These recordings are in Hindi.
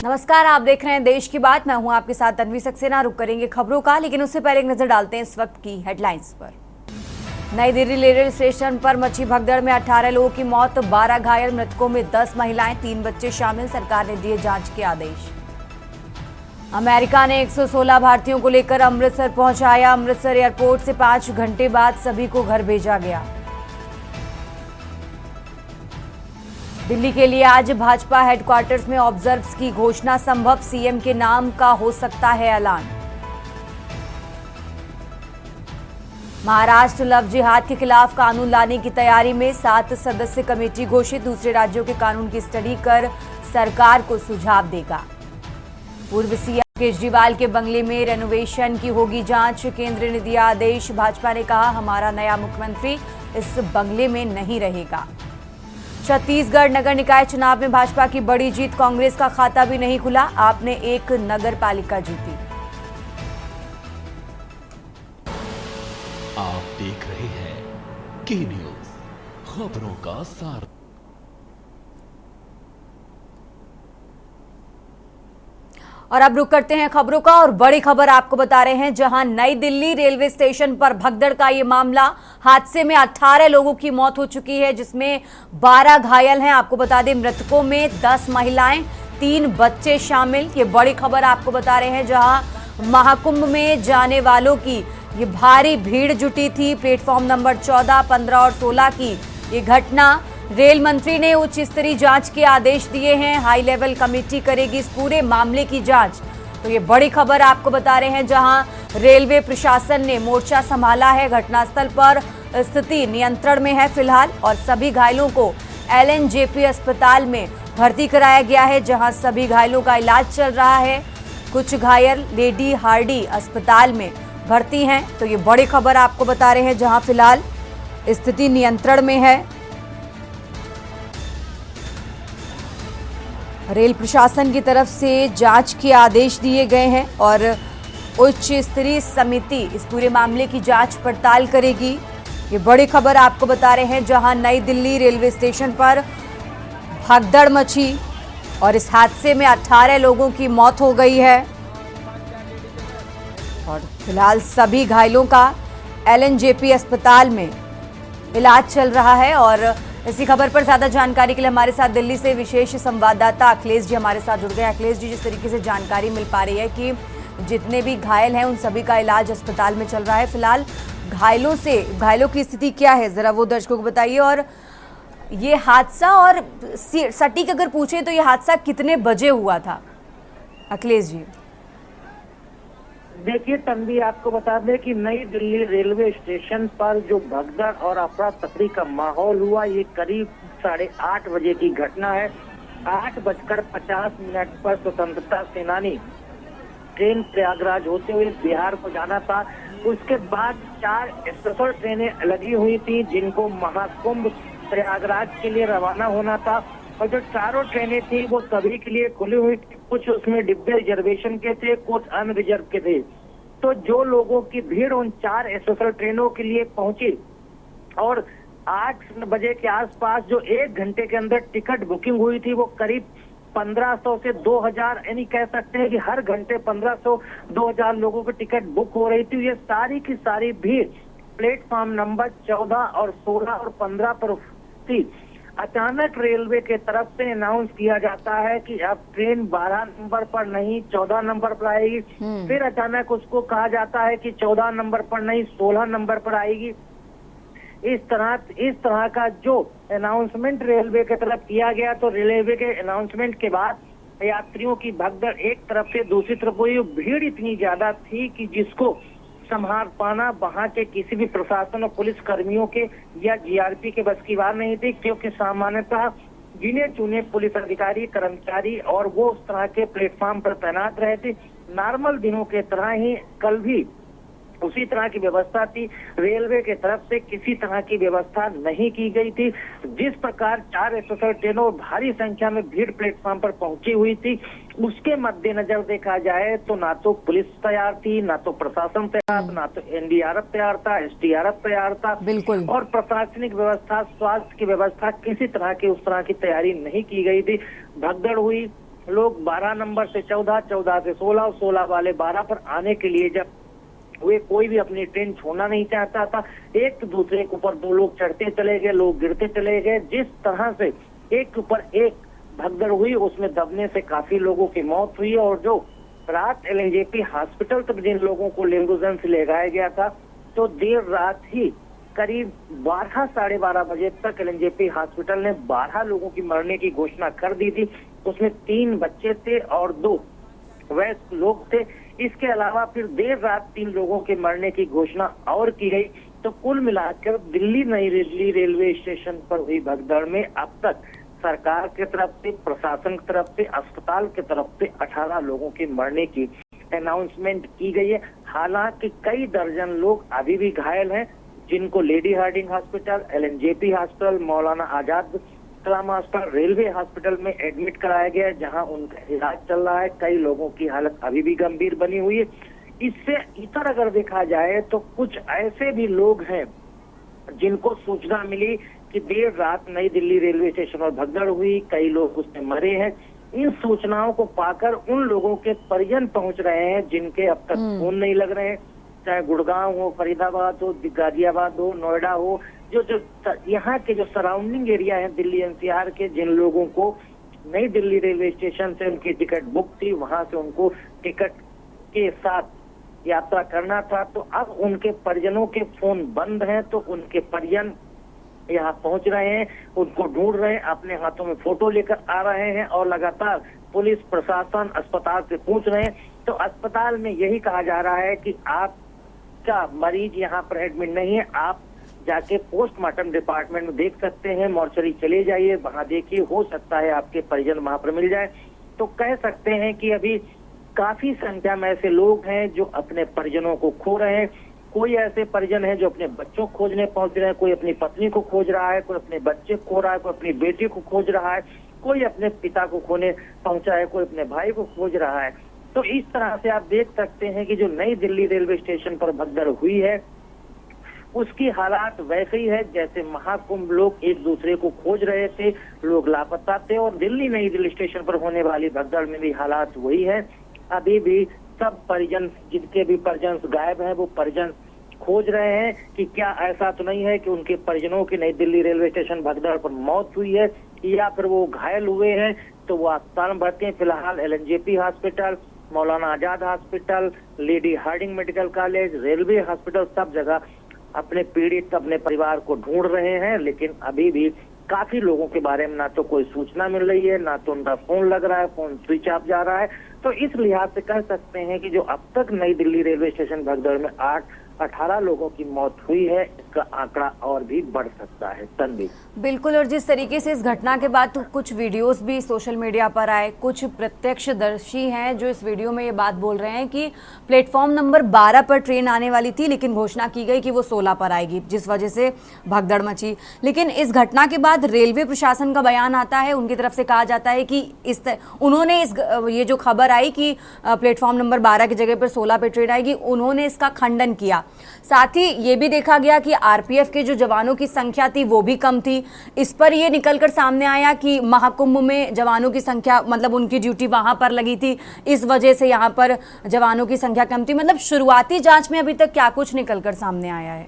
नमस्कार, आप देख रहे हैं देश की बात। मैं हूं आपके साथ तन्वी सक्सेना। रुक करेंगे खबरों का, लेकिन उससे पहले एक नजर डालते हैं इस वक्त की हेडलाइंस पर। नई दिल्ली रेलवे स्टेशन पर मची भगदड़ में 18 लोगों की मौत, 12 घायल, मृतकों में 10 महिलाएं, 3 बच्चे शामिल। सरकार ने दिए जांच के आदेश। अमेरिका ने 116 भारतीयों को लेकर अमृतसर पहुंचाया। अमृतसर एयरपोर्ट से 5 घंटे बाद सभी को घर भेजा गया। दिल्ली के लिए आज भाजपा हेडक्वार्टर्स में ऑब्जर्व्स की घोषणा संभव, सीएम के नाम का हो सकता है ऐलान। महाराष्ट्र लव जिहाद के खिलाफ कानून लाने की तैयारी में 7 सदस्य कमेटी घोषित, दूसरे राज्यों के कानून की स्टडी कर सरकार को सुझाव देगा। पूर्व सीएम केजरीवाल के बंगले में रेनोवेशन की होगी जांच, केंद्र ने दिया आदेश। भाजपा ने कहा हमारा नया मुख्यमंत्री इस बंगले में नहीं रहेगा। छत्तीसगढ़ नगर निकाय चुनाव में भाजपा की बड़ी जीत, कांग्रेस का खाता भी नहीं खुला। आपने एक नगर पालिका जीती। आप देख रहे हैं के न्यूज, खबरों का सार। और अब रुक करते हैं खबरों का, और बड़ी खबर आपको बता रहे हैं, जहां नई दिल्ली रेलवे स्टेशन पर भगदड़ का ये मामला। हादसे में 18 लोगों की मौत हो चुकी है, जिसमें 12 घायल हैं। आपको बता दें मृतकों में 10 महिलाएं, 3 बच्चे शामिल। ये बड़ी खबर आपको बता रहे हैं, जहां महाकुंभ में जाने वालों की ये भारी भीड़ जुटी थी। प्लेटफॉर्म नंबर 14, 15 और 16 की ये घटना। रेल मंत्री ने उच्च स्तरीय जांच के आदेश दिए हैं। हाई लेवल कमेटी करेगी इस पूरे मामले की जांच। तो ये बड़ी खबर आपको बता रहे हैं, जहां रेलवे प्रशासन ने मोर्चा संभाला है। घटनास्थल पर स्थिति नियंत्रण में है फिलहाल, और सभी घायलों को एलएनजेपी अस्पताल में भर्ती कराया गया है, जहां सभी घायलों का इलाज चल रहा है। कुछ घायल लेडी हार्डी अस्पताल में भर्ती हैं। तो ये बड़ी खबर आपको बता रहे हैं, जहां फिलहाल स्थिति नियंत्रण में है। रेल प्रशासन की तरफ से जांच के आदेश दिए गए हैं, और उच्च स्तरीय समिति इस पूरे मामले की जांच पड़ताल करेगी। ये बड़ी खबर आपको बता रहे हैं, जहां नई दिल्ली रेलवे स्टेशन पर भगदड़ मची और इस हादसे में 18 लोगों की मौत हो गई है, और फिलहाल सभी घायलों का एलएनजेपी अस्पताल में इलाज चल रहा है। और इसी खबर पर ज्यादा जानकारी के लिए हमारे साथ दिल्ली से विशेष संवाददाता अखिलेश जी हमारे साथ जुड़ गए। अखिलेश जी, जिस तरीके से जानकारी मिल पा रही है कि जितने भी घायल हैं उन सभी का इलाज अस्पताल में चल रहा है, फिलहाल घायलों की स्थिति क्या है, जरा वो दर्शकों को बताइए। और ये हादसा, और सटीक अगर पूछे तो ये हादसा कितने बजे हुआ था, अखिलेश जी? देखिए तन्वी, आपको बता दें कि नई दिल्ली रेलवे स्टेशन पर जो भगदड़ और अफरा तफरी का माहौल हुआ, ये करीब 8:30 बजे की घटना है। 8:50 पर स्वतंत्रता सेनानी ट्रेन प्रयागराज होते हुए बिहार को जाना था। उसके बाद 4 स्पेशल ट्रेनें लगी हुई थी, जिनको महाकुंभ प्रयागराज के लिए रवाना होना था। और जो चारों ट्रेनें थी वो सभी के लिए खुली हुई थी। कुछ उसमें डिब्बे रिजर्वेशन के थे, कुछ अनरिजर्व के थे। तो जो लोगों की भीड़ उन 4 स्पेशल ट्रेनों के लिए पहुंची, और 8 बजे के आसपास जो 1 घंटे के अंदर टिकट बुकिंग हुई थी, वो करीब 1500 से 2000, यानी कह सकते हैं कि हर घंटे 1500-2000 लोगों की टिकट बुक हो रही थी। ये सारी की सारी भीड़ प्लेटफॉर्म नंबर 14 और 16 और 15 पर थी। अचानक रेलवे के तरफ से अनाउंस किया जाता है कि अब ट्रेन 12 नंबर पर नहीं 14 नंबर पर आएगी। फिर अचानक उसको कहा जाता है कि 14 नंबर पर नहीं 16 नंबर पर आएगी। इस तरह का जो अनाउंसमेंट रेलवे की तरफ किया गया, तो रेलवे के अनाउंसमेंट के बाद यात्रियों की भगदड़ एक तरफ से दूसरी तरफ हुई। भीड़ इतनी ज्यादा थी कि जिसको संभाल पाना वहां के किसी भी प्रशासन और पुलिस कर्मियों के या जीआरपी के बस की बात नहीं थी, क्योंकि सामान्यतः गिने चुने पुलिस अधिकारी, कर्मचारी और वो उस तरह के प्लेटफॉर्म पर तैनात रहे थे। नॉर्मल दिनों के तरह ही कल भी उसी तरह की व्यवस्था थी। रेलवे के तरफ से किसी तरह की व्यवस्था नहीं की गई थी। जिस प्रकार 4 स्पेशल ट्रेनों भारी संख्या में भीड़ प्लेटफॉर्म पर पहुंची हुई थी, उसके मद्देनजर देखा जाए तो ना तो पुलिस तैयार थी, ना तो प्रशासन तैयार था, ना तो एनडीआरएफ तैयार था, एसडीआरएफ तैयार था। बिल्कुल। और प्रशासनिक व्यवस्था, स्वास्थ्य की व्यवस्था, किसी तरह की उस तरह की तैयारी नहीं की गई थी। भगदड़ हुई, लोग 12 नंबर से 14, 14 से 16 और 16 वाले 12 पर आने के लिए जब वे कोई भी अपनी ट्रेन छोड़ना नहीं चाहता था, एक दूसरे के ऊपर दो लोग चढ़ते चले गए, लोग गिरते चले गए। जिस तरह से एक के ऊपर एक भगदड़ हुई, उसमें दबने से काफी लोगों की मौत हुई। और जो रात एलएनजेपी हॉस्पिटल तक जिन लोगों को एम्बुलेंस से ले जाया गया था, तो देर रात ही करीब 12, साढ़े 12 बजे तक एलएनजेपी हॉस्पिटल ने 12 लोगों की मरने की घोषणा कर दी थी। उसमें 3 बच्चे थे और 2 वयस्क लोग थे। इसके अलावा फिर देर रात 3 लोगों के मरने की घोषणा और की गई। तो कुल मिलाकर दिल्ली नई दिल्ली रेलवे स्टेशन पर हुई भगदड़ में अब तक सरकार की तरफ से, प्रशासन की तरफ से, अस्पताल की तरफ से 18 लोगों के मरने की अनाउंसमेंट की गई है। हालांकि कई दर्जन लोग अभी भी घायल हैं, जिनको Lady Hardinge hospital, LNJP hospital, Maulana Azad Kalam hospital, railway hospital में एडमिट कराया गया है, जहां उनका इलाज चल रहा है। कई लोगों की हालत अभी भी गंभीर बनी हुई है। इससे इतर अगर देखा जाए तो कुछ ऐसे भी लोग हैं जिनको सूचना मिली कि देर रात नई दिल्ली रेलवे स्टेशन पर भगदड़ हुई, कई लोग उसमें मरे हैं। इन सूचनाओं को पाकर उन लोगों के परिजन पहुंच रहे हैं जिनके अब तक फोन नहीं लग रहे हैं, चाहे गुड़गांव हो, फरीदाबाद हो, गाजियाबाद हो, नोएडा हो, जो यहाँ के जो सराउंडिंग एरिया है दिल्ली एनसीआर के, जिन लोगों को नई दिल्ली रेलवे स्टेशन से उनकी टिकट बुक थी, वहां से उनको टिकट के साथ यात्रा करना था, तो अब उनके परिजनों के फोन बंद हैं। तो उनके परिजन यहाँ पहुंच रहे हैं, उनको ढूंढ रहे हैं, अपने हाथों में फोटो लेकर आ रहे हैं और लगातार पुलिस प्रशासन अस्पताल से पूछ रहे हैं। तो अस्पताल में यही कहा जा रहा है कि आपका मरीज यहाँ पर एडमिट नहीं है, आप जाके पोस्टमार्टम डिपार्टमेंट में देख सकते हैं, मॉर्चरी चले जाइए, वहां देखिए, हो सकता है आपके परिजन वहां पर मिल जाए। तो कह सकते हैं कि अभी काफी संख्या में ऐसे लोग हैं जो अपने परिजनों को खो रहे हैं। कोई ऐसे परिजन है जो अपने बच्चों को खोजने पहुंच रहे हैं, कोई अपनी पत्नी को खोज रहा है, कोई अपने बच्चे को खो रहा है, कोई अपनी बेटी को खोज रहा है, कोई अपने पिता को खोने पहुंचा है, कोई अपने भाई को खोज रहा है। तो इस तरह से आप देख सकते हैं कि जो नई दिल्ली रेलवे स्टेशन पर भगदड़ हुई है, उसकी हालात वैसे ही है जैसे महाकुंभ लोग एक दूसरे को खोज रहे थे, लोग लापता थे, और दिल्ली नई दिल्ली स्टेशन पर होने वाली भगदड़ में भी हालात वही है। अभी भी सब परिजन, जिनके भी परिजन गायब हैं, वो परिजन खोज रहे हैं कि क्या ऐसा तो नहीं है कि उनके परिजनों की नई दिल्ली रेलवे स्टेशन भगदड़ पर मौत हुई है, या फिर वो घायल हुए हैं। तो वो अस्पताल में भर्ती हैं। फिलहाल LNJP hospital, Maulana Azad hospital, lady Hardinge medical college, railway hospital, सब जगह अपने पीड़ित, अपने परिवार को ढूंढ रहे हैं। लेकिन अभी भी काफी लोगों के बारे में ना तो कोई सूचना मिल रही है, ना तो उनका फोन लग रहा है, फोन स्विच ऑफ जा रहा है। तो इस लिहाज से कह सकते हैं कि जो अब तक नई दिल्ली रेलवे स्टेशन भगदड़ में 18 लोगों की मौत हुई है, इसका आंकड़ा और भी बढ़ सकता है। तन्वी, बिल्कुल। और जिस तरीके से इस घटना के बाद तो कुछ वीडियोस भी सोशल मीडिया पर आए, कुछ प्रत्यक्षदर्शी हैं जो इस वीडियो में ये बात बोल रहे हैं कि प्लेटफॉर्म नंबर 12 पर ट्रेन आने वाली थी, लेकिन घोषणा की गई कि वो 16 पर आएगी, जिस वजह से भगदड़ मची। लेकिन इस घटना के बाद रेलवे प्रशासन का बयान आता है, उनकी तरफ से कहा जाता है कि उन्होंने ये जो खबर आई कि प्लेटफॉर्म नंबर 12 की जगह पर 16 पर ट्रेन आएगी, उन्होंने इसका खंडन किया। साथ ही ये भी देखा गया कि आरपीएफ के जो जवानों की संख्या थी वो भी कम थी। इस पर ये निकलकर सामने आया कि महाकुंभ में जवानों की संख्या, मतलब उनकी ड्यूटी वहां पर लगी थी, इस वजह से यहाँ पर जवानों की संख्या कम थी। मतलब शुरुआती जांच में अभी तक क्या कुछ निकलकर सामने आया है?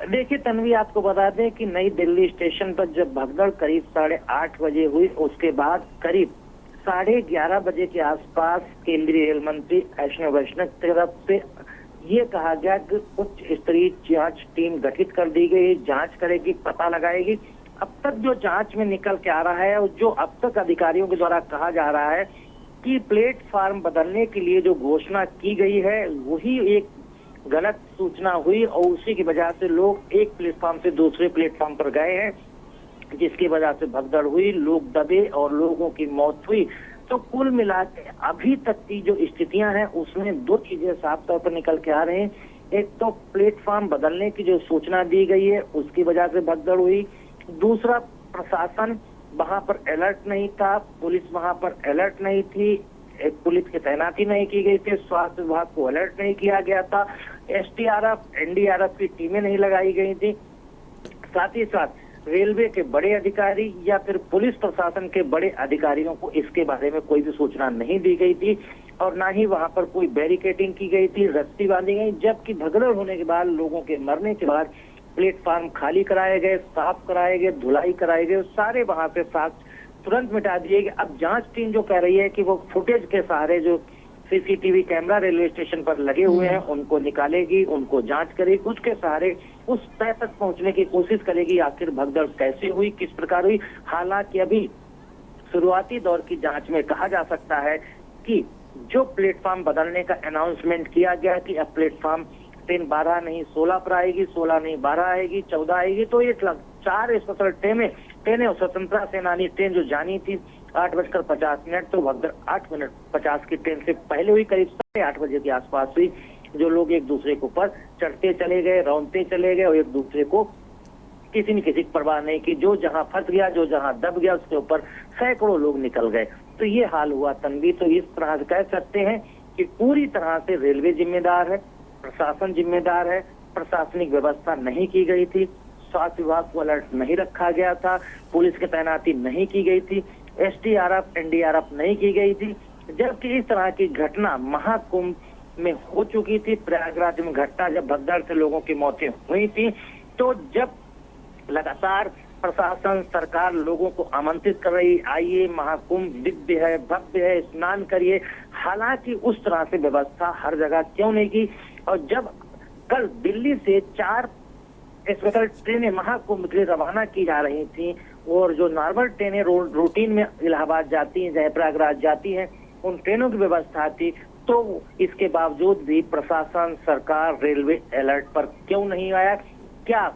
देखिए तन्वी, आपको बता दें कि नई दिल्ली स्टेशन पर जब भगदड़ करीब 8:30 बजे हुई, उसके बाद करीब 11:30 बजे के आसपास केंद्रीय रेल मंत्री अश्विनी वैष्णव की तरफ से ये कहा गया कि उच्च स्तरीय जांच टीम गठित कर दी गई, जांच करेगी, पता लगाएगी। अब तक जो जांच में निकल के आ रहा है और जो अब तक अधिकारियों के द्वारा कहा जा रहा है कि प्लेटफार्म बदलने के लिए जो घोषणा की गई है वही एक गलत सूचना हुई और उसी की वजह से लोग एक प्लेटफार्म से दूसरे प्लेटफार्म पर गए हैं, जिसकी वजह से भगदड़ हुई, लोग दबे और लोगों की मौत हुई। तो कुल मिलाकर अभी तक की जो स्थितियां हैं उसमें 2 चीजें साफ तौर पर निकल के आ रहे हैं। एक तो प्लेटफार्म बदलने की जो सूचना दी गई है उसकी वजह से भगदड़ हुई, दूसरा प्रशासन वहां पर अलर्ट नहीं था, पुलिस वहां पर अलर्ट नहीं थी, पुलिस की तैनाती नहीं की गई थी, स्वास्थ्य विभाग को अलर्ट नहीं किया गया था, एसडीआरएफ एनडीआरएफ की टीमें नहीं लगाई गई थी, साथ ही साथ रेलवे के बड़े अधिकारी या फिर पुलिस प्रशासन के बड़े अधिकारियों को इसके बारे में कोई भी सूचना नहीं दी गई थी और ना ही वहां पर कोई बैरिकेडिंग की गई थी, रस्सी बांधी गई। जबकि भगदड़ होने के बाद, लोगों के मरने के बाद प्लेटफार्म खाली कराए गए, साफ कराए गए, धुलाई कराए गए, सारे वहां से साक्ष्य तुरंत मिटा दिए गए। अब जांच टीम जो कह रही है कि वो फुटेज के सहारे जो सीसीटीवी कैमरा रेलवे स्टेशन पर लगे हुए हैं उनको निकालेगी, उनको जांच करेगी, उसके सहारे उस तय तक पहुंचने की कोशिश करेगी आखिर भगदड़ कैसे हुई, किस प्रकार हुई। हालांकि अभी शुरुआती दौर की जांच में कहा जा सकता है कि जो प्लेटफार्म बदलने का अनाउंसमेंट किया गया कि अब प्लेटफार्म ट्रेन 12 नहीं 16 पर आएगी, 16 नहीं 12 आएगी, 14 आएगी, तो ये 4 स्पेशल ट्रेनें और स्वतंत्रता सेनानी ट्रेन जो जानी थी 8:50 तो भगदड़ 8:50 की ट्रेन से पहले हुई, करीब 8:30 बजे के आसपास हुई। जो लोग एक दूसरे के ऊपर चढ़ते चले गए, रौंदते चले गए और एक दूसरे को किसी न किसी की परवाह नहीं की। जो जहां फंस गया, जो जहां दब गया, उसके ऊपर सैकड़ों लोग निकल गए। तो ये हाल हुआ तन्वी। तो इस तरह से कह सकते हैं कि पूरी तरह से रेलवे जिम्मेदार है, प्रशासन जिम्मेदार है, प्रशासनिक व्यवस्था नहीं की गई थी, स्वास्थ्य विभाग को अलर्ट नहीं रखा गया था, पुलिस की तैनाती नहीं की गई थी, एसडीआरएफ एनडीआरएफ नहीं की गई थी। जबकि इस तरह की घटना महाकुंभ में हो चुकी थी। प्रयागराज में घटना जब भगदड़ से लोगों की मौतें हुई थी, तो जब लगातार प्रशासन सरकार लोगों को आमंत्रित कर रही, आइए महाकुंभ दिव्य है, भव्य है, स्नान करिए, हालांकि उस तरह से व्यवस्था हर जगह क्यों नहीं की। और जब कल दिल्ली से 4 स्पेशल ट्रेनें महाकुंभ के लिए रवाना की जा रही थी और जो नॉर्मल ट्रेनें रूटीन में इलाहाबाद जाती हैं, जय प्रयागराज जाती हैं, उन ट्रेनों की व्यवस्था थी, तो इसके बावजूद भी प्रशासन सरकार रेलवे अलर्ट पर क्यों नहीं आया? क्या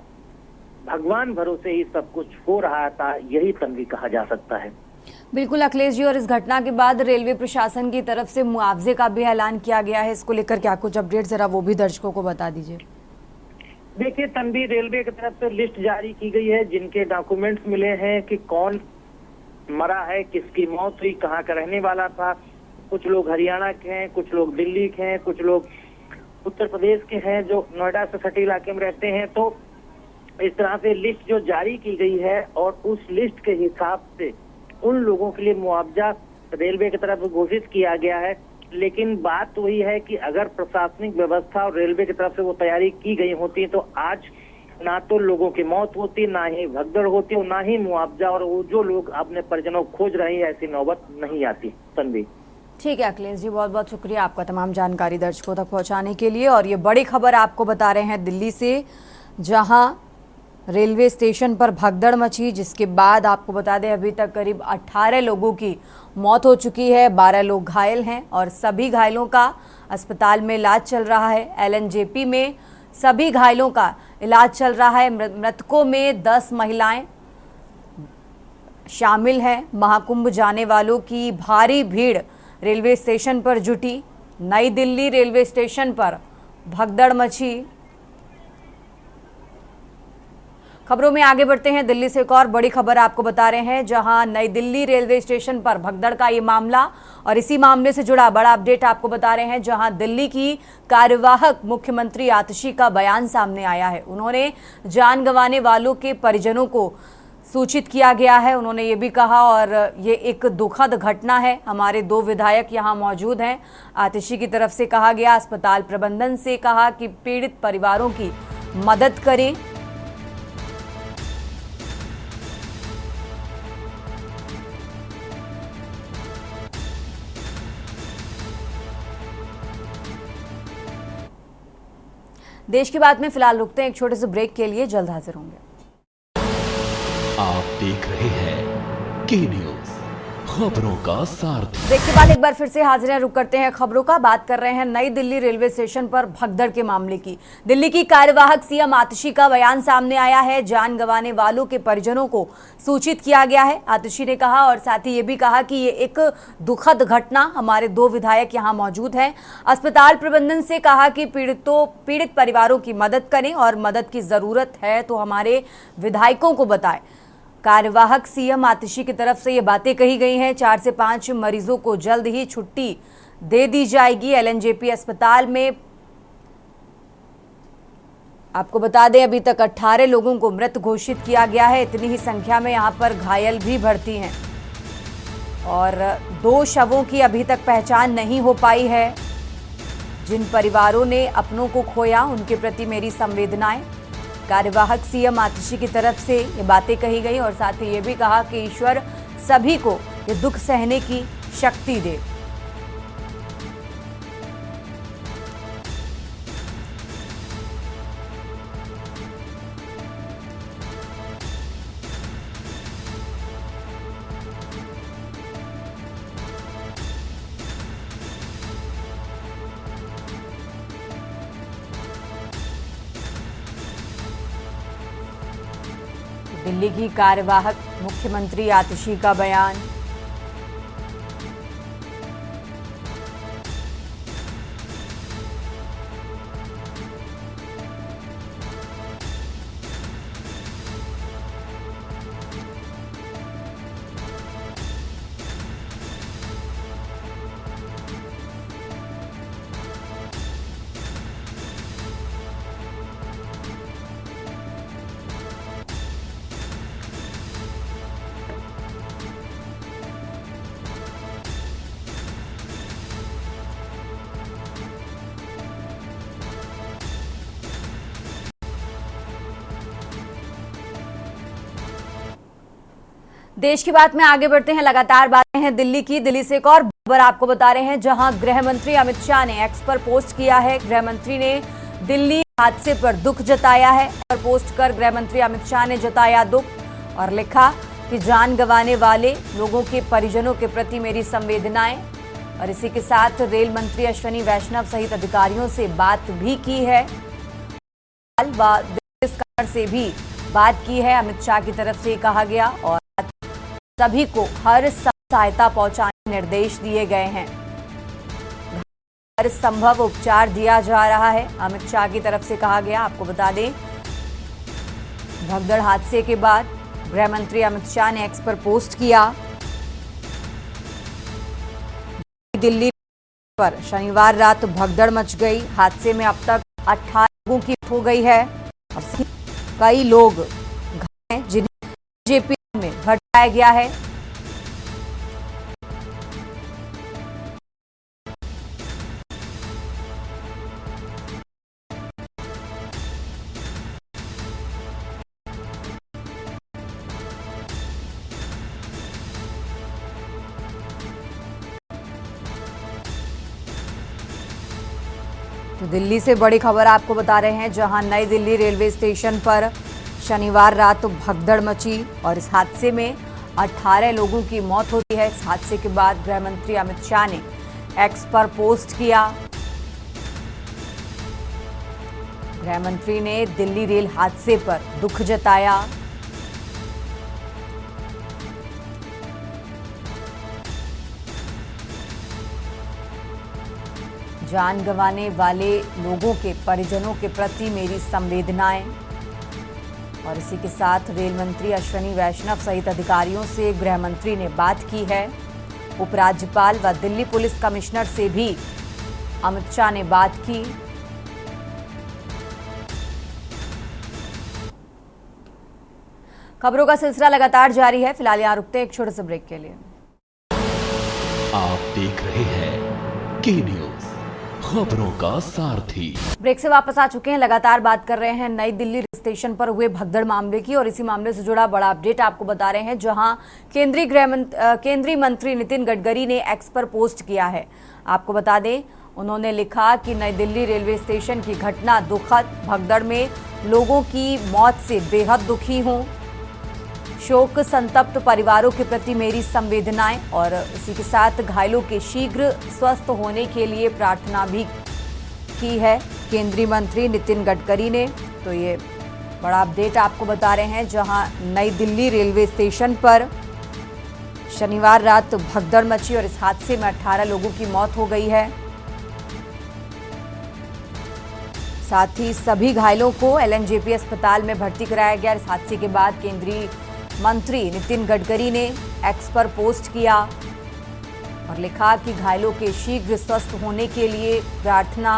भगवान भरोसे ही सब कुछ हो रहा था? यही तन्वी कहा जा सकता है। बिल्कुल अखिलेश जी, और इस घटना के बाद रेलवे प्रशासन की तरफ से मुआवजे का भी ऐलान किया गया है। इसको लेकर क्या कुछ अपडेट जरा वो भी दर्शकों को बता दीजिए। देखिए तन्वी, रेलवे की तरफ से लिस्ट जारी की गई है जिनके डॉक्यूमेंट्स मिले हैं कि कौन मरा है, किसकी मौत हुई, कहाँ का रहने वाला था। कुछ लोग हरियाणा के हैं, कुछ लोग दिल्ली के हैं, कुछ लोग उत्तर प्रदेश के हैं जो नोएडा से सटे इलाके में रहते हैं। तो इस तरह से लिस्ट जो जारी की गई है और उस लिस्ट के हिसाब से उन लोगों के लिए मुआवजा रेलवे की तरफ घोषित किया गया है। लेकिन बात वही है कि अगर प्रशासनिक व्यवस्था और रेलवे की तरफ से वो तैयारी की गई होती तो आज ना तो लोगों की मौत होती, ना ही भगदड़ होती और ना ही मुआवजा और वो जो लोग अपने परिजनों को खोज रहे हैं ऐसी नौबत नहीं आती। तन्वी, ठीक है अखिलेश जी, बहुत बहुत शुक्रिया आपका तमाम जानकारी दर्शकों तक पहुंचाने के लिए। और ये बड़ी खबर आपको बता रहे हैं दिल्ली से, जहां रेलवे स्टेशन पर भगदड़ मची, जिसके बाद आपको बता दें अभी तक करीब 18 लोगों की मौत हो चुकी है, 12 लोग घायल हैं और सभी घायलों का अस्पताल में इलाज चल रहा है। एलएनजेपी में सभी घायलों का इलाज चल रहा है। मृतकों में 10 महिलाएं शामिल हैं। महाकुंभ जाने वालों की भारी भीड़ रेलवे स्टेशन पर जुटी। नई दिल्ली रेलवे स्टेशन पर भगदड़ मची। खबरों में आगे बढ़ते हैं। दिल्ली से एक और बड़ी खबर आपको बता रहे हैं, जहां नई दिल्ली रेलवे स्टेशन पर भगदड़ का ये मामला और इसी मामले से जुड़ा बड़ा अपडेट आपको बता रहे हैं, जहां दिल्ली की कार्यवाहक मुख्यमंत्री आतिशी का बयान सामने आया है। उन्होंने जान गंवाने वालों के परिजनों को सूचित किया गया है। उन्होंने ये भी कहा और ये एक दुखद घटना है, हमारे 2 विधायक यहाँ मौजूद हैं। आतिशी की तरफ से कहा गया, अस्पताल प्रबंधन से कहा कि पीड़ित परिवारों की मदद करें। देश की बात में फिलहाल रुकते हैं एक छोटे से ब्रेक के लिए, जल्द हाजिर होंगे। आप देख रहे हैं के न्यूज़, खबरों का सारथी। ब्रेक के बाद एक बार फिर से हाजिर हैं, रुक करते हैं खबरों का। बात कर रहे हैं नई दिल्ली रेलवे स्टेशन पर भगदड़ के मामले की। दिल्ली की कार्यवाहक सीएम आतिशी का बयान सामने आया है। जान गंवाने वालों के परिजनों को सूचित किया गया है, आतिशी ने कहा। और साथ ही ये भी कहा कि ये एक दुखद घटना, हमारे 2 विधायक यहाँ मौजूद हैं। अस्पताल प्रबंधन से कहा कि पीड़ित परिवारों की मदद करें और मदद की जरूरत है तो हमारे विधायकों को बताएं। कार्यवाहक सीएम आतिशी की तरफ से ये बातें कही गई हैं। 4 से 5 मरीजों को जल्द ही छुट्टी दे दी जाएगी। एलएनजेपी अस्पताल में आपको बता दें अभी तक 18 लोगों को मृत घोषित किया गया है। इतनी ही संख्या में यहां पर घायल भी भर्ती हैं और 2 शवों की अभी तक पहचान नहीं हो पाई है। जिन परिवारों ने अपनों को खोया उनके प्रति मेरी संवेदनाएं। कार्यवाहक सीएम आतिशी की तरफ से ये बातें कही गई और साथ ही ये भी कहा कि ईश्वर सभी को ये दुख सहने की शक्ति दे। दिल्ली की कार्यवाहक मुख्यमंत्री आतिशी का बयान। देश की बात में आगे बढ़ते हैं। लगातार बातें हैं दिल्ली की। दिल्ली से एक और खबर आपको बता रहे हैं, जहां गृह मंत्री अमित शाह ने एक्स पर पोस्ट किया है। गृह मंत्री ने दिल्ली हादसे पर दुख जताया है और पोस्ट कर गृह मंत्री अमित शाह ने जताया दुख और लिखा कि जान गंवाने वाले लोगों के परिजनों के प्रति मेरी संवेदनाएं। और इसी के साथ रेल मंत्री अश्विनी वैष्णव सहित अधिकारियों से बात भी की है, से भी बात की है। अमित शाह की तरफ से कहा गया और सभी को हर सहायता पहुंचाने के निर्देश दिए गए हैं। हर संभव उपचार दिया जा रहा है, अमित शाह की तरफ से कहा गया। आपको बता दें भगदड़ हादसे के बाद गृह मंत्री अमित शाह ने एक्स पर पोस्ट किया। दिल्ली पर शनिवार रात भगदड़ मच गई। हादसे में अब तक 18 लोगों की मौत हो गई है और कई लोग घायल हैं जिन्हें जेपी में भर्ती गया है। तो दिल्ली से बड़ी खबर आपको बता रहे हैं, जहां नई दिल्ली रेलवे स्टेशन पर शनिवार रात भगदड़ मची और इस हादसे में 18 लोगों की मौत होती है। इस हादसे के बाद गृह मंत्री अमित शाह ने एक्स पर पोस्ट किया। गृह मंत्री ने दिल्ली रेल हादसे पर दुख जताया। जान गंवाने वाले लोगों के परिजनों के प्रति मेरी संवेदनाएं। और इसी के साथ रेल मंत्री अश्विनी वैष्णव सहित अधिकारियों से गृह मंत्री ने बात की है। उपराज्यपाल व दिल्ली पुलिस कमिश्नर से भी अमित शाह ने बात की। खबरों का सिलसिला लगातार जारी है। फिलहाल यहां रुकते हैं एक छोटे से ब्रेक के लिए। आप देख रहे हैं के न्यूज़, खबरों का सारथी। ब्रेक से वापस आ चुके हैं। लगातार बात कर रहे हैं नई दिल्ली स्टेशन पर हुए भगदड़ मामले की और इसी मामले से जुड़ा बड़ा अपडेट आपको बता रहे हैं, जहां केंद्रीय मंत्री नितिन गडकरी ने एक्स पर पोस्ट किया है। आपको बता दें उन्होंने लिखा कि नई दिल्ली रेलवे स्टेशन की घटना दुखद, भगदड़ में लोगों की मौत से बेहद दुखी हूं। शोक संतप्त परिवारों के प्रति मेरी संवेदनाएं। और इसी के साथ घायलों के शीघ्र स्वस्थ होने के लिए प्रार्थना भी की है केंद्रीय मंत्री नितिन गडकरी ने। तो ये बड़ा अपडेट आपको बता रहे हैं, जहां नई दिल्ली रेलवे स्टेशन पर शनिवार रात भगदड़ मची और इस हादसे में 18 लोगों की मौत हो गई है। साथ ही सभी घायलों को एलएनजेपी अस्पताल में भर्ती कराया गया। इस हादसे के बाद केंद्रीय मंत्री नितिन गडकरी ने एक्स पर पोस्ट किया और लिखा कि घायलों के शीघ्र स्वस्थ होने के लिए प्रार्थना।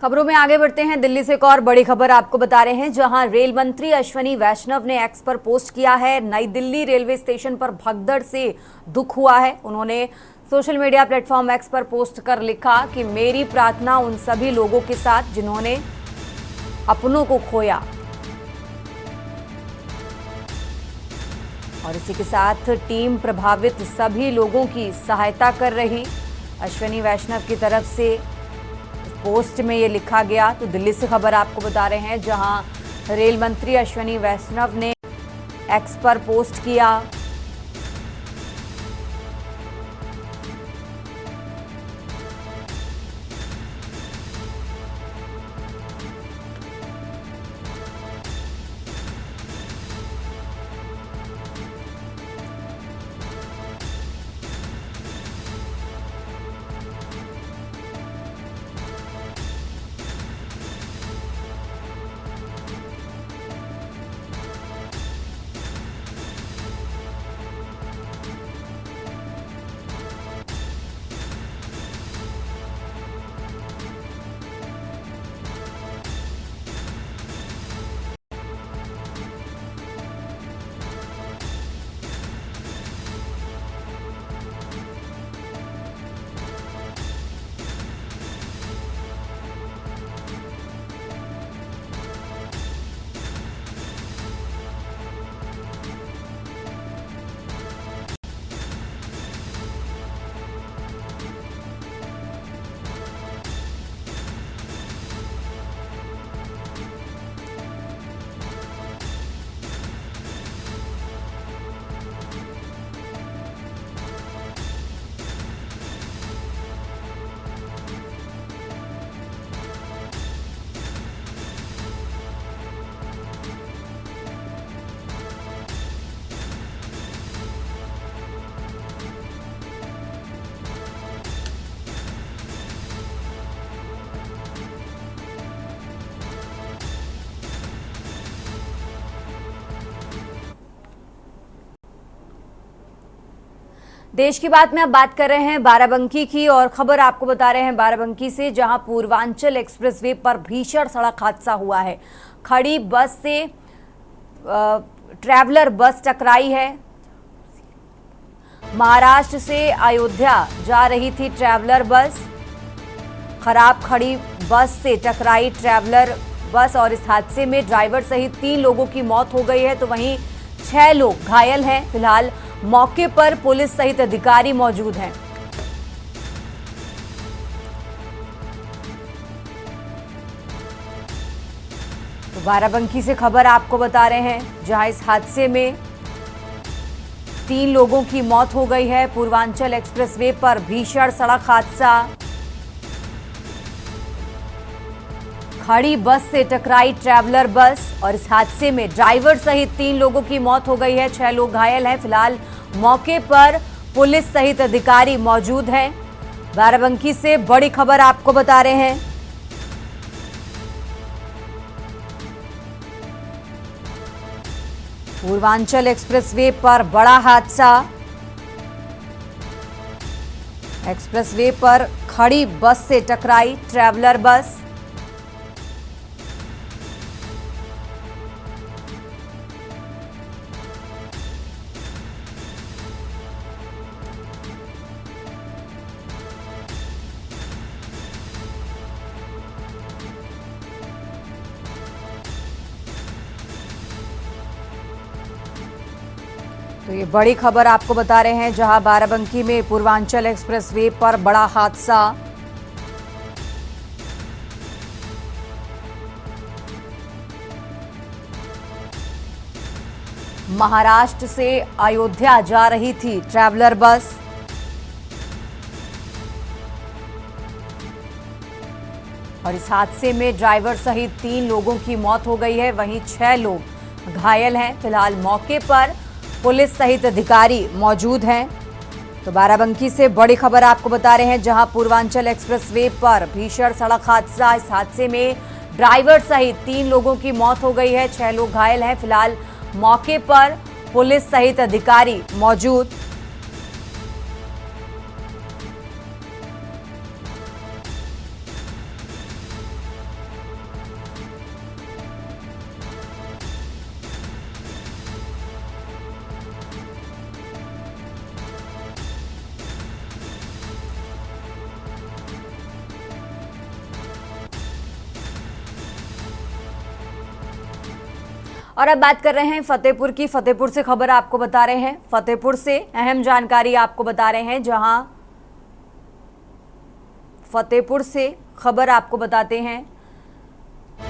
खबरों में आगे बढ़ते हैं। दिल्ली से एक और बड़ी खबर आपको बता रहे हैं, जहां रेल मंत्री अश्विनी वैष्णव ने एक्स पर पोस्ट किया है। नई दिल्ली रेलवे स्टेशन पर भगदड़ से दुख हुआ है। उन्होंने सोशल मीडिया प्लेटफॉर्म एक्स पर पोस्ट कर लिखा कि मेरी प्रार्थना उन सभी लोगों के साथ जिन्होंने अपनों को खोया। और इसी के साथ टीम प्रभावित सभी लोगों की सहायता कर रही। अश्विनी वैष्णव की तरफ से पोस्ट में ये लिखा गया। तो दिल्ली से खबर आपको बता रहे हैं, जहां रेल मंत्री अश्विनी वैष्णव ने एक्स पर पोस्ट किया। देश की बात में अब बात कर रहे हैं बाराबंकी की, और खबर आपको बता रहे हैं बाराबंकी से, जहां पूर्वांचल एक्सप्रेसवे पर भीषण सड़क हादसा हुआ है। खड़ी बस से ट्रैवलर बस टकराई है। महाराष्ट्र से अयोध्या जा रही थी ट्रैवलर बस। खराब खड़ी बस से टकराई ट्रैवलर बस और इस हादसे में ड्राइवर सहित 3 लोगों की मौत हो गई है, तो वहीं 6 लोग घायल हैं। फिलहाल मौके पर पुलिस सहित अधिकारी मौजूद हैं। तो बाराबंकी से खबर आपको बता रहे हैं, जहां इस हादसे में 3 लोगों की मौत हो गई है। पूर्वांचल एक्सप्रेसवे पर भीषण सड़क हादसा। खड़ी बस से टकराई ट्रैवलर बस और इस हादसे में ड्राइवर सहित 3 लोगों की मौत हो गई है। 6 लोग घायल हैं। फिलहाल मौके पर पुलिस सहित अधिकारी मौजूद हैं। बाराबंकी से बड़ी खबर आपको बता रहे हैं। पूर्वांचल एक्सप्रेसवे पर बड़ा हादसा। एक्सप्रेसवे पर खड़ी बस से टकराई ट्रैवलर बस। तो ये बड़ी खबर आपको बता रहे हैं, जहां बाराबंकी में पूर्वांचल एक्सप्रेसवे पर बड़ा हादसा। महाराष्ट्र से अयोध्या जा रही थी ट्रैवलर बस। और इस हादसे में ड्राइवर सहित 3 लोगों की मौत हो गई है, वहीं 6 लोग घायल हैं। फिलहाल मौके पर पुलिस सहित अधिकारी मौजूद हैं। तो बाराबंकी से बड़ी खबर आपको बता रहे हैं, जहां पूर्वांचल एक्सप्रेसवे पर भीषण सड़क हादसा। इस हादसे में ड्राइवर सहित 3 लोगों की मौत हो गई है, 6 लोग घायल हैं। फिलहाल मौके पर पुलिस सहित अधिकारी मौजूद। और अब बात कर रहे हैं फतेहपुर की। फतेहपुर से खबर आपको बता रहे हैं, फतेहपुर से अहम जानकारी आपको बता रहे हैं, जहां फतेहपुर से खबर आपको बताते हैं,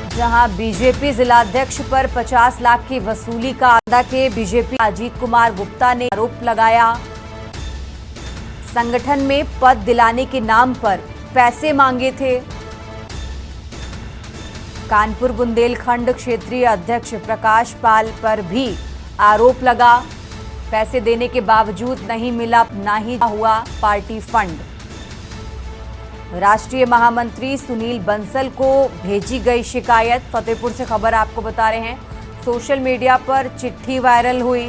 जहां बीजेपी जिलाध्यक्ष पर 50 लाख की वसूली का आदा के बीजेपी अजीत कुमार गुप्ता ने आरोप लगाया। संगठन में पद दिलाने के नाम पर पैसे मांगे थे। कानपुर बुंदेलखंड क्षेत्रीय अध्यक्ष प्रकाश पाल पर भी आरोप लगा, पैसे देने के बावजूद नहीं मिला, ना ही हुआ पार्टी फंड। राष्ट्रीय महामंत्री सुनील बंसल को भेजी गई शिकायत। फतेहपुर से खबर आपको बता रहे हैं, सोशल मीडिया पर चिट्ठी वायरल हुई।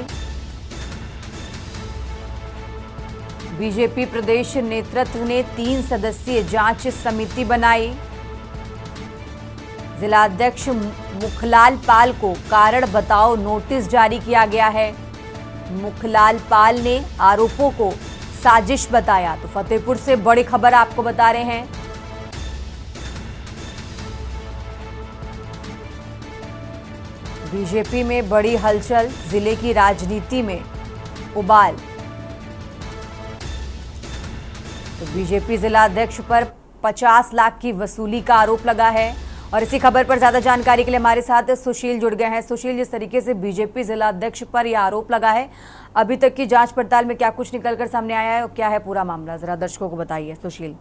बीजेपी प्रदेश नेतृत्व ने 3 सदस्यीय जांच समिति बनाई। जिलाध्यक्ष मुखलाल पाल को कारण बताओ नोटिस जारी किया गया है। मुखलाल पाल ने आरोपों को साजिश बताया। तो फतेहपुर से बड़ी खबर आपको बता रहे हैं, बीजेपी में बड़ी हलचल, जिले की राजनीति में उबाल। तो बीजेपी जिलाध्यक्ष पर 50 लाख की वसूली का आरोप लगा है। और इसी खबर पर ज्यादा जानकारी के लिए हमारे साथ सुशील जुड़ गए हैं। सुशील, जिस तरीके से बीजेपी जिलाध्यक्ष पर यह आरोप लगा है, अभी तक की जांच पड़ताल में क्या कुछ निकलकर सामने आया है और क्या है पूरा मामला, जरा दर्शकों को बताइए सुशील।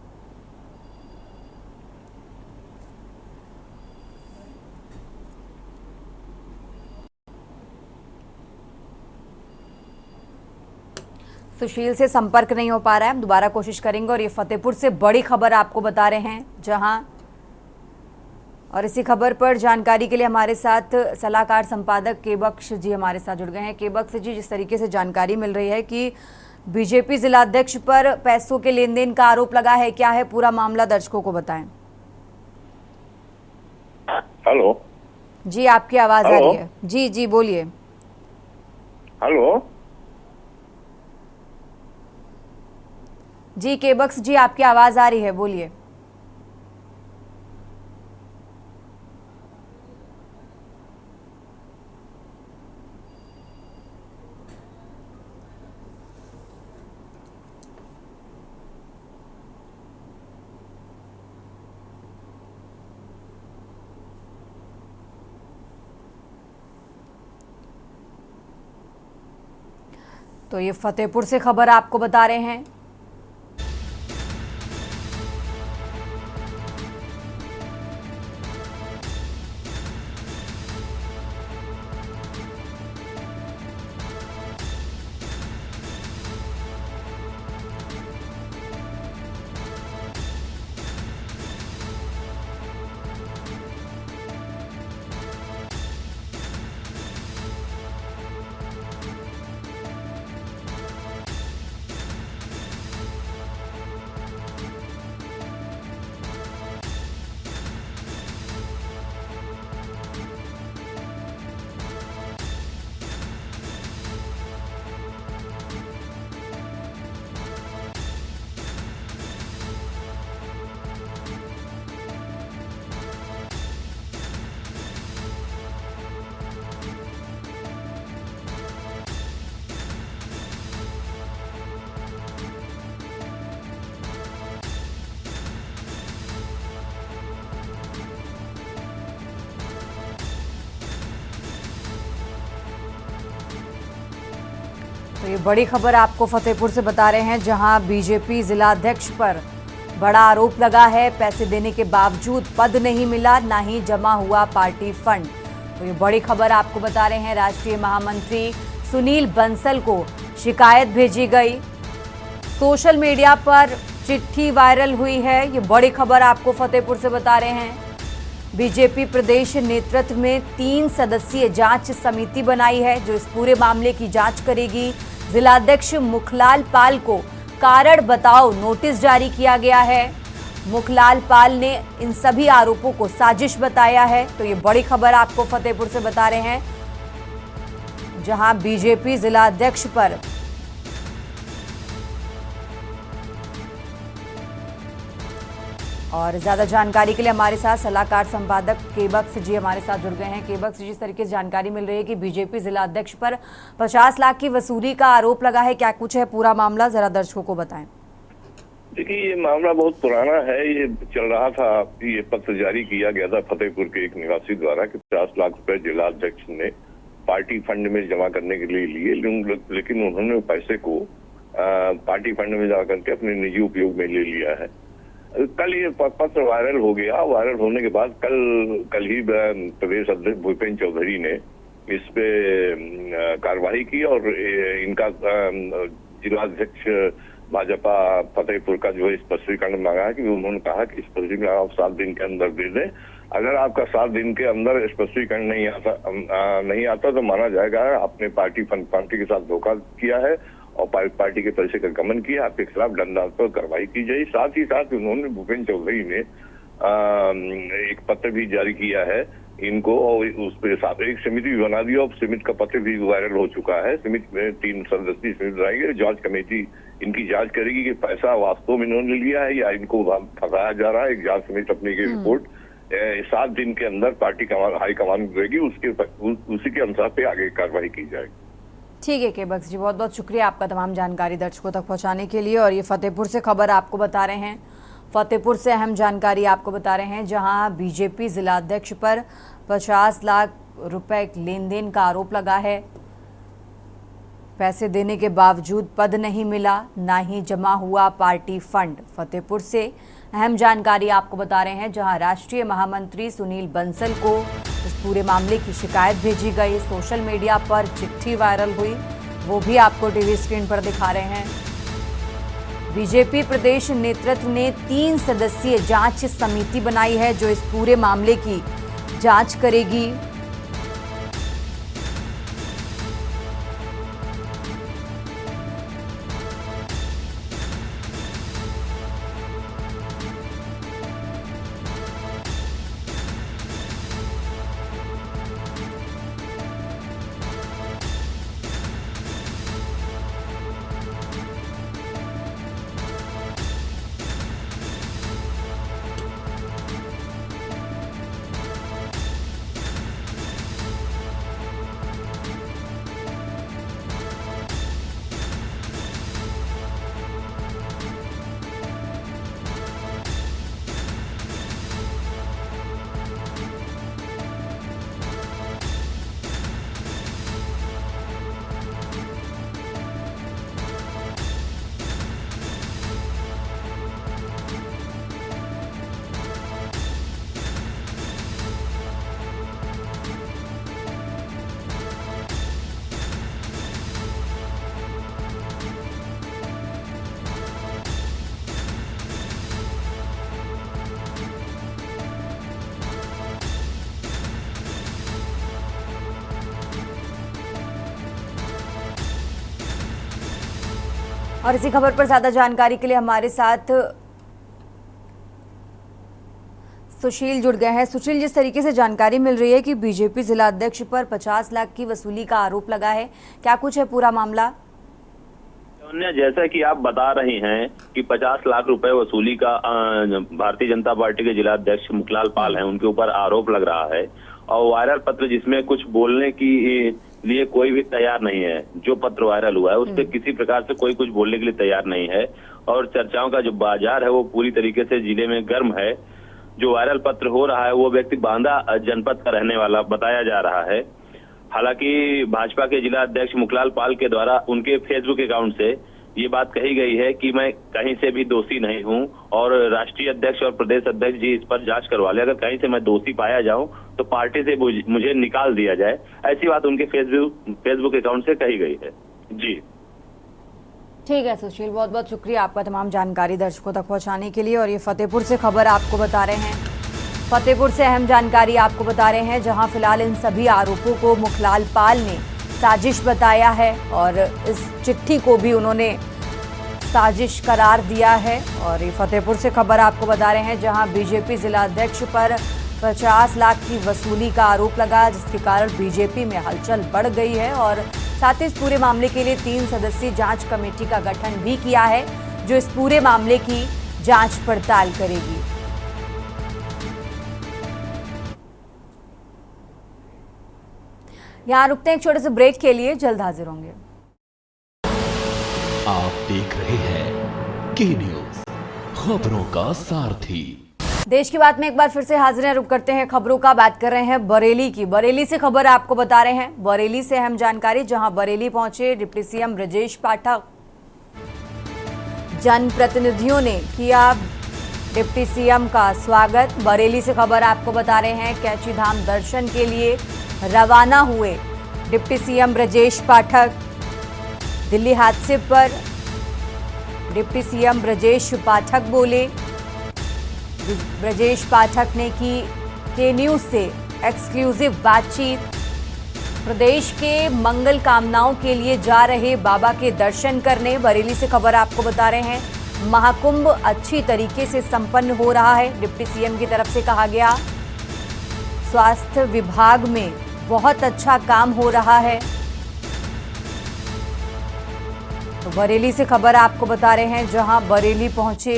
सुशील से संपर्क नहीं हो पा रहा है, हम दोबारा कोशिश करेंगे। और ये फतेहपुर से बड़ी खबर आपको बता रहे हैं, जहां और इसी खबर पर जानकारी के लिए हमारे साथ सलाहकार संपादक केबक्स जी हमारे साथ जुड़ गए हैं। केबक्स जी, जिस तरीके से जानकारी मिल रही है कि बीजेपी जिलाध्यक्ष पर पैसों के लेन देन का आरोप लगा है, क्या है पूरा मामला, दर्शकों को बताएं। हेलो जी, आपकी आवाज आ रही है। जी जी बोलिए। हेलो जी केबक्स जी, आपकी आवाज आ रही है, बोलिए। तो ये फतेहपुर से खबर आपको बता रहे हैं। तो ये बड़ी खबर आपको फतेहपुर से बता रहे हैं, जहां बीजेपी जिलाध्यक्ष पर बड़ा आरोप लगा है, पैसे देने के बावजूद पद नहीं मिला, ना ही जमा हुआ पार्टी फंड। तो ये बड़ी खबर आपको बता रहे हैं, राष्ट्रीय महामंत्री सुनील बंसल को शिकायत भेजी गई। सोशल मीडिया पर चिट्ठी वायरल हुई है, ये बड़ी खबर आपको फतेहपुर से बता रहे हैं। बीजेपी प्रदेश नेतृत्व में 3 सदस्यीय जांच समिति बनाई है, जो इस पूरे मामले की जांच करेगी। जिलाध्यक्ष मुखलाल पाल को कारण बताओ नोटिस जारी किया गया है। मुखलाल पाल ने इन सभी आरोपों को साजिश बताया है। तो ये बड़ी खबर आपको फतेहपुर से बता रहे हैं, जहां बीजेपी जिलाध्यक्ष पर और ज्यादा जानकारी के लिए हमारे साथ सलाहकार संपादक केबक्स जी हमारे साथ जुड़ गए हैं। केबक्स जी, जिस तरीके से जानकारी मिल रही है कि बीजेपी जिला अध्यक्ष पर 50 लाख की वसूली का आरोप लगा है, क्या कुछ है पूरा मामला, जरा दर्शकों को बताएं। देखिए, ये मामला बहुत पुराना है। ये चल रहा था, ये पत्र जारी किया गया था फतेहपुर के एक निवासी द्वारा कि 50 लाख रुपए जिला अध्यक्ष ने पार्टी फंड में जमा करने के लिए लिए, लेकिन उन्होंने पैसे को पार्टी फंड में जमा करके अपने निजी उपयोग में ले लिया है। कल ये पत्र वायरल हो गया। वायरल होने के बाद कल ही प्रदेश अध्यक्ष भूपेंद्र चौधरी ने इस पे कार्रवाई की और इनका जिलाध्यक्ष भाजपा फतेहपुर का जो स्पष्टीकरण मांगा है कि उन्होंने कहा कि स्पष्टीकरण आप 7 दिन के अंदर दे दें। अगर आपका 7 दिन के अंदर स्पष्टीकरण नहीं आता तो माना जाएगा आपने पार्टी के साथ धोखा किया है और पार्टी के पैसे का गमन किया, आपके खिलाफ दंडात्मक कार्रवाई की जाए। साथ ही साथ उन्होंने भूपेंद्र चौधरी ने एक पत्र भी जारी किया है इनको और उस पर एक समिति भी बना दी और समिति का पत्र भी वायरल हो चुका है। समिति में 3 सदस्यीय समिति बनाएगी। जांच कमेटी इनकी जांच करेगी कि पैसा वास्तव में इन्होंने लिया है या इनको फंसाया जा रहा है। एक जांच समिति अपनी की रिपोर्ट 7 दिन के अंदर पार्टी हाईकमान देगी, उसी के अनुसार पे आगे कार्रवाई की जाएगी। ठीक है केबक्स जी, बहुत बहुत शुक्रिया आपका तमाम जानकारी दर्शकों तक पहुंचाने के लिए। और ये फतेहपुर से खबर आपको बता रहे हैं, फतेहपुर से अहम जानकारी आपको बता रहे हैं, जहां बीजेपी जिलाध्यक्ष पर 50 लाख रुपए लेन देन का आरोप लगा है। पैसे देने के बावजूद पद नहीं मिला, ना ही जमा हुआ पार्टी फंड। फतेहपुर से अहम जानकारी आपको बता रहे हैं, जहां राष्ट्रीय महामंत्री सुनील बंसल को इस पूरे मामले की शिकायत भेजी गई। सोशल मीडिया पर चिट्ठी वायरल हुई, वो भी आपको टीवी स्क्रीन पर दिखा रहे हैं। बीजेपी प्रदेश नेतृत्व ने 3 सदस्यीय जांच समिति बनाई है जो इस पूरे मामले की जांच करेगी। और इसी खबर पर ज्यादा जानकारी के लिए हमारे साथ सुशील जुड़ गए हैं। सुशील, जिस तरीके से जानकारी मिल रही है कि बीजेपी जिला अध्यक्ष पर 50 लाख की वसूली का आरोप लगा है, क्या कुछ है पूरा मामला? जैसा कि आप बता रही हैं कि 50 लाख रुपए वसूली का भारतीय जनता पार्टी के जिला अध्यक्ष मुखलाल पाल हैं, उनके ऊपर आरोप लग रहा है। और वायरल पत्र जिसमें कुछ बोलने की लिए कोई भी तैयार नहीं है, जो पत्र वायरल हुआ है उस पर किसी प्रकार से कोई कुछ बोलने के लिए तैयार नहीं है। और चर्चाओं का जो बाजार है वो पूरी तरीके से जिले में गर्म है। जो वायरल पत्र हो रहा है वो व्यक्ति बांदा जनपद का रहने वाला बताया जा रहा है। हालांकि भाजपा के जिला अध्यक्ष मुखलाल पाल के द्वारा उनके फेसबुक अकाउंट से ये बात कही गई है कि मैं कहीं से भी दोषी नहीं हूं और राष्ट्रीय अध्यक्ष और प्रदेश अध्यक्ष जी इस पर जांच करवा ले। अगर कहीं से मैं दोषी पाया जाऊं तो पार्टी से मुझे निकाल दिया जाए, ऐसी बात उनके फेसबुक अकाउंट से कही गई है। जी ठीक है सुशील, बहुत बहुत शुक्रिया आपका तमाम जानकारी दर्शकों तक पहुंचाने के लिए। और ये फतेहपुर से खबर आपको बता रहे हैं, फतेहपुर से अहम जानकारी आपको बता रहे हैं, जहां फिलहाल इन सभी आरोपों को मुखलाल पाल ने साजिश बताया है और इस चिट्ठी को भी उन्होंने साजिश करार दिया है। और ये फतेहपुर से खबर आपको बता रहे हैं, जहां बीजेपी जिला अध्यक्ष पर 50 लाख की वसूली का आरोप लगा, जिसके कारण बीजेपी में हलचल बढ़ गई है। और साथ ही इस पूरे मामले के लिए 3 सदस्यीय जांच कमेटी का गठन भी किया है, जो इस पूरे मामले की जांच पड़ताल करेगी। यहाँ रुकते हैं एक छोटे से ब्रेक के लिए, जल्द हाजिर होंगे। आप देख रहे हैं के न्यूज, खबरों का सारथी। देश की बात में एक बार फिर से हाजिर हैं, रुक करते हैं खबरों का। बात कर रहे हैं बरेली की। बरेली से खबर आपको बता रहे हैं। बरेली से अहम जानकारी, जहां बरेली पहुंचे डिप्टी सीएम ब्रजेश पाठक। जनप्रतिनिधियों ने किया डिप्टी सीएम का स्वागत। बरेली से खबर आपको बता रहे हैं, कैची धाम दर्शन के लिए रवाना हुए डिप्टी सीएम ब्रजेश पाठक। दिल्ली हादसे पर डिप्टी सीएम ब्रजेश पाठक बोले। ब्रजेश पाठक ने की के न्यूज से एक्सक्लूसिव बातचीत। प्रदेश के मंगल कामनाओं के लिए जा रहे बाबा के दर्शन करने। बरेली से खबर आपको बता रहे हैं, महाकुंभ अच्छी तरीके से संपन्न हो रहा है, डिप्टी सीएम की तरफ से कहा गया। स्वास्थ्य विभाग में बहुत अच्छा काम हो रहा है। तो बरेली से खबर आपको बता रहे हैं, जहां बरेली पहुंचे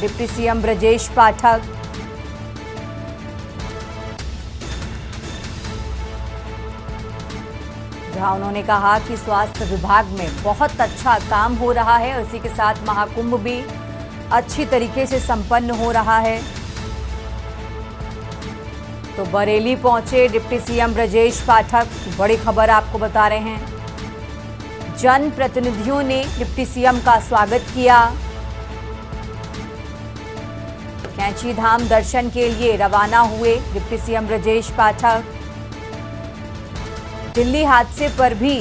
डिप्टी सीएम ब्रजेश पाठक। जहां उन्होंने कहा कि स्वास्थ्य विभाग में बहुत अच्छा काम हो रहा है और इसी के साथ महाकुंभ भी अच्छी तरीके से संपन्न हो रहा है। तो बरेली पहुंचे डिप्टी सीएम ब्रजेश पाठक। बड़ी खबर आपको बता रहे हैं, जनप्रतिनिधियों ने डिप्टी सीएम का स्वागत किया। कैची धाम दर्शन के लिए रवाना हुए डिप्टी सीएम ब्रजेश पाठक। दिल्ली हादसे पर भी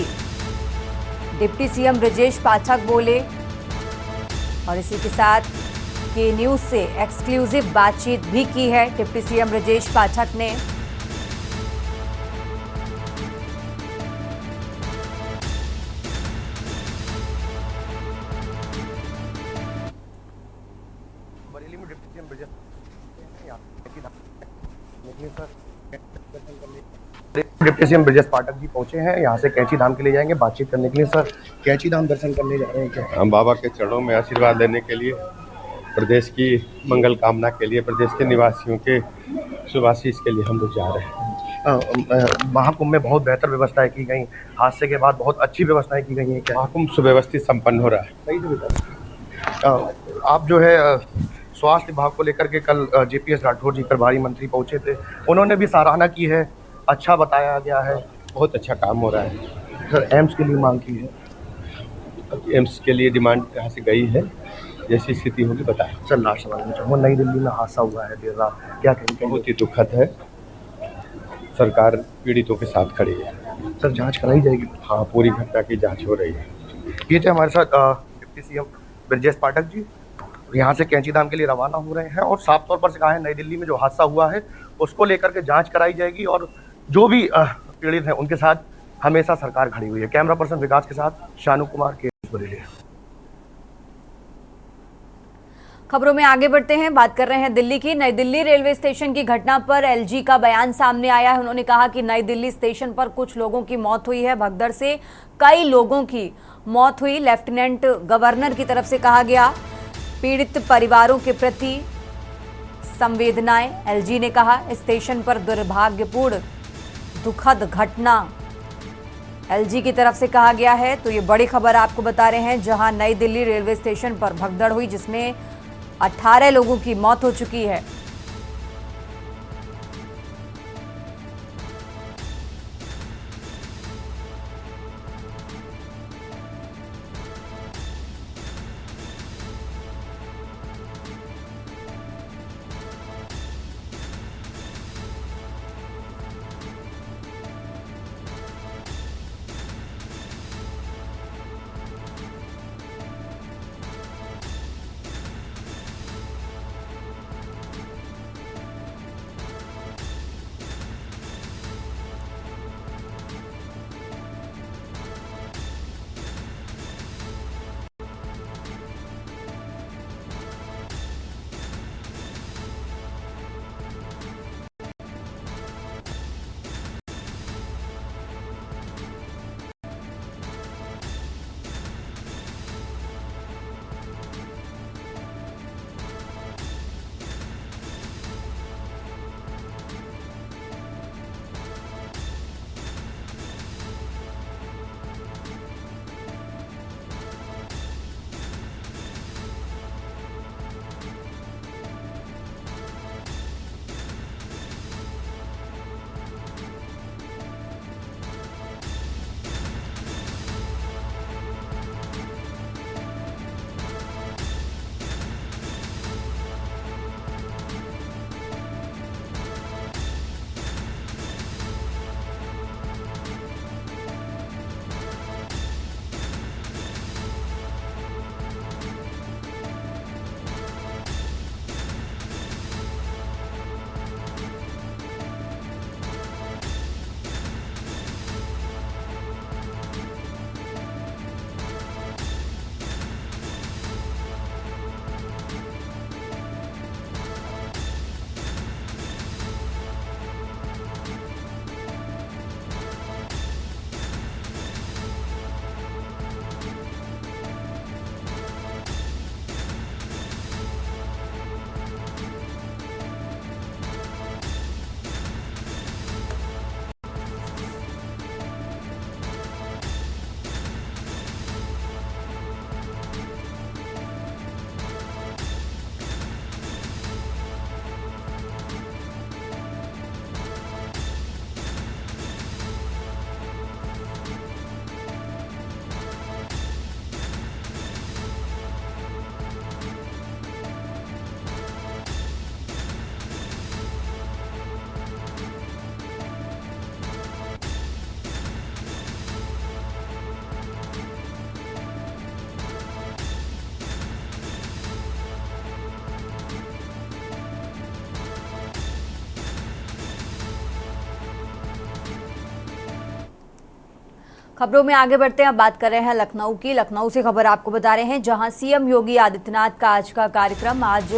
डिप्टी सीएम ब्रजेश पाठक बोले और इसी के साथ के न्यूज से एक्सक्लूसिव बातचीत भी की है डिप्टी सीएम ब्रजेश पाठक ने। बरेली में deputy CM Brajesh deputy CM Brajesh Pathak ji पहुंचे हैं। यहाँ से कैची धाम के लिए जाएंगे बातचीत करने के लिए। सर, कैची धाम दर्शन करने जा रहे हैं क्या? हम बाबा के चरणों में आशीर्वाद लेने के लिए, प्रदेश की मंगल कामना के लिए, प्रदेश के निवासियों के शुभाशीष के लिए हम लोग जा रहे हैं। महाकुंभ में बहुत बेहतर व्यवस्थाएं की गई, हादसे के बाद बहुत अच्छी व्यवस्थाएं की गई हैं क्या? महाकुंभ सुव्यवस्थित संपन्न हो रहा है। सही से बता। आप जो है स्वास्थ्य विभाग को लेकर के कल JPS राठौर जी प्रभारी मंत्री पहुंचे थे, उन्होंने भी सराहना की है, अच्छा बताया गया है, बहुत अच्छा काम हो रहा है। सर एम्स के लिए मांग की है। एम्स के लिए डिमांड यहाँ से गई है, जैसी स्थिति होगी बताएं। सर लास्ट सवाल में चाहूँगा, नई दिल्ली में हादसा हुआ है देर रात, क्या कहेंगे? बहुत ही दुखद है। सरकार पीड़ितों के साथ खड़ी है। सर जांच कराई जाएगी? हाँ, पूरी घटना की जांच हो रही है। ये थे हमारे साथ डिप्टी सीएम ब्रजेश पाठक जी, यहाँ से कैंची धाम के लिए रवाना हो रहे हैं और साफ तौर पर से कहा है, नई दिल्ली में जो हादसा हुआ है उसको लेकर के जांच कराई जाएगी और जो भी पीड़ित हैं उनके साथ हमेशा सरकार खड़ी हुई है। कैमरा पर्सन विकास के साथ शानू कुमार, के बरेली। खबरों में आगे बढ़ते हैं, बात कर रहे हैं दिल्ली की। नई दिल्ली रेलवे स्टेशन की घटना पर LG का बयान सामने आया है। उन्होंने कहा कि नई दिल्ली स्टेशन पर कुछ लोगों की मौत हुई है, भगदड़ से कई लोगों की मौत हुई। लेफ्टिनेंट गवर्नर की तरफ से कहा गया, पीड़ित परिवारों के प्रति संवेदनाएं। LG ने कहा, स्टेशन पर दुर्भाग्यपूर्ण दुखद घटना LG की तरफ से कहा गया है। तो ये बड़ी खबर आपको बता रहे हैं, जहां नई दिल्ली रेलवे स्टेशन पर भगदड़ हुई जिसमें 18 लोगों की मौत हो चुकी है। खबरों में आगे बढ़ते हैं। अब बात कर रहे हैं लखनऊ की। लखनऊ से खबर आपको बता रहे हैं, जहां सीएम योगी आदित्यनाथ का आज का कार्यक्रम आज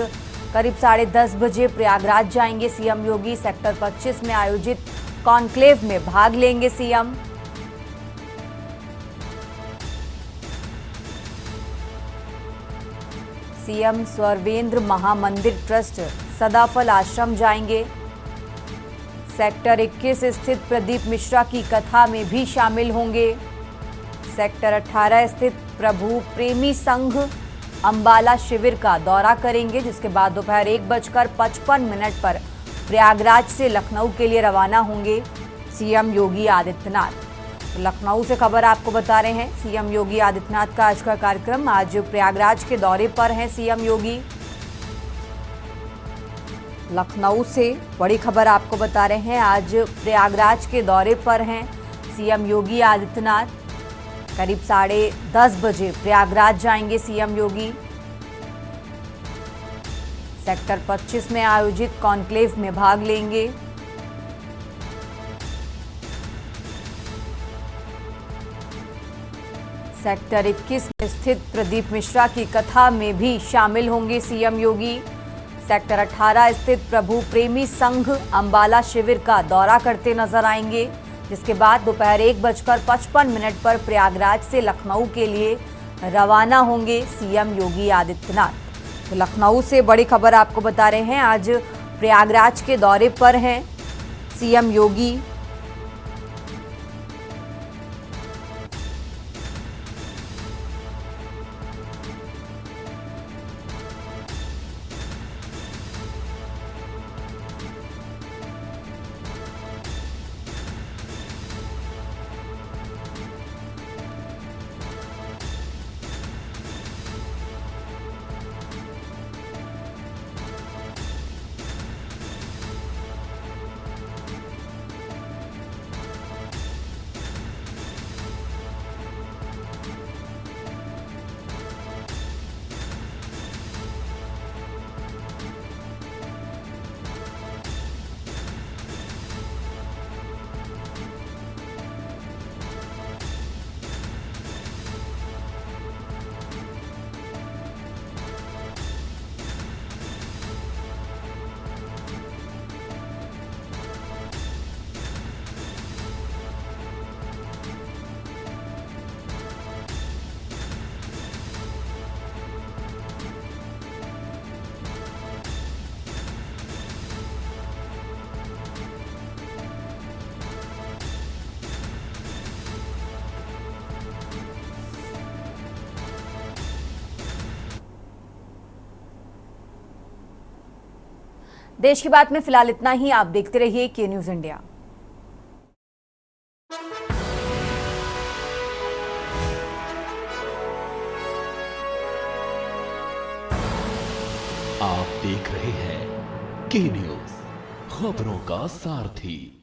करीब 10:30 बजे प्रयागराज जाएंगे सीएम योगी। सेक्टर 25 में आयोजित कॉन्क्लेव में भाग लेंगे CM. CM Swarved Mahamandir trust Sadafal Ashram जाएंगे। सेक्टर 21 स्थित प्रदीप मिश्रा की कथा में भी शामिल होंगे। सेक्टर 18 स्थित प्रभु प्रेमी संघ अंबाला शिविर का दौरा करेंगे, जिसके बाद दोपहर 1:55 पर प्रयागराज से लखनऊ के लिए रवाना होंगे सीएम योगी आदित्यनाथ। तो लखनऊ से खबर आपको बता रहे हैं, सीएम योगी आदित्यनाथ का आज का कार्यक्रम आज प्रयागराज के दौरे पर हैं सीएम योगी। लखनऊ से बड़ी खबर आपको बता रहे हैं, आज प्रयागराज के दौरे पर हैं सीएम योगी आदित्यनाथ। करीब 10:30 बजे प्रयागराज जाएंगे सीएम योगी। सेक्टर 25 में आयोजित कॉन्क्लेव में भाग लेंगे। सेक्टर 21 में स्थित प्रदीप मिश्रा की कथा में भी शामिल होंगे सीएम योगी। सेक्टर 18 स्थित प्रभु प्रेमी संघ अंबाला शिविर का दौरा करते नजर आएंगे, जिसके बाद दोपहर 1:55 पर प्रयागराज से लखनऊ के लिए रवाना होंगे सीएम योगी आदित्यनाथ। तो लखनऊ से बड़ी खबर आपको बता रहे हैं, आज प्रयागराज के दौरे पर हैं सीएम योगी। देश की बात में फिलहाल इतना ही। आप देखते रहिए के न्यूज इंडिया। आप देख रहे हैं के न्यूज, खबरों का सारथी।